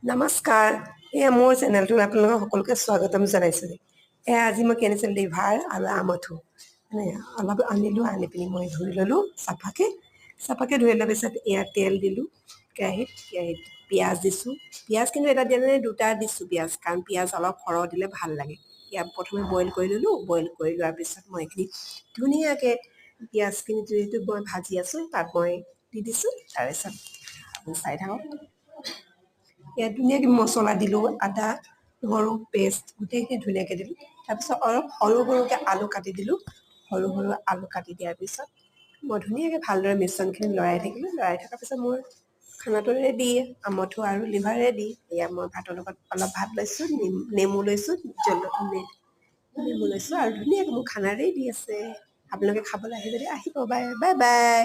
নমস্কাৰ এয়া মোৰ চেনেলটোত আপোনালোকক সকলোকে স্বাগতম জনাইছোঁ এয়া আজি মই কিনিছিলোঁ লিভাৰ আৰু আমঠু মানে অলপ আনিলোঁ আনি পিনি মই ধুই ল'লোঁ চাফাকৈ ধুই লোৱাৰ পিছত এয়া তেল দিলোঁ কেৰাহীত পিঁয়াজ দিছোঁ পিঁয়াজ কিন্তু এটা দিয়া নাই দুটা দিছোঁ পিঁয়াজ কাৰণ পিঁয়াজ অলপ সৰহ দিলে ভাল লাগে ইয়াত প্ৰথমে বইল কৰি ল'লোঁ বইল কৰি লোৱাৰ পিছত মই এইখিনি ধুনীয়াকৈ পিঁয়াজখিনি যিহেতু মই ভাজি আছোঁ তাত মই দি দিছোঁ তাৰপিছত আপুনি চাই থাকক ইয়াত ধুনীয়াকৈ মছলা দিলোঁ আদা নহৰু পেষ্ট গোটেইখিনি ধুনীয়াকৈ দিলোঁ তাৰপিছত অলপ সৰু সৰুকৈ আলু কাটি দিলোঁ সৰু সৰু আলু কাটি দিয়াৰ পিছত মই ধুনীয়াকৈ ভালদৰে মিশ্ৰণখিনি লৰাই থাকিলোঁ লৰাই থকাৰ পিছত মোৰ খানাটো ৰেডি আমঠু আৰু লিভাৰ ৰেডি এয়া মই ভাতৰ লগত অলপ ভাত লৈছোঁ নেমু লৈছোঁ নেমু লৈছোঁ আৰু ধুনীয়াকৈ মোৰ খানা ৰেডি আছে আপোনালোকে খাবলৈ আহি যদি আহিব বাই বাই বাই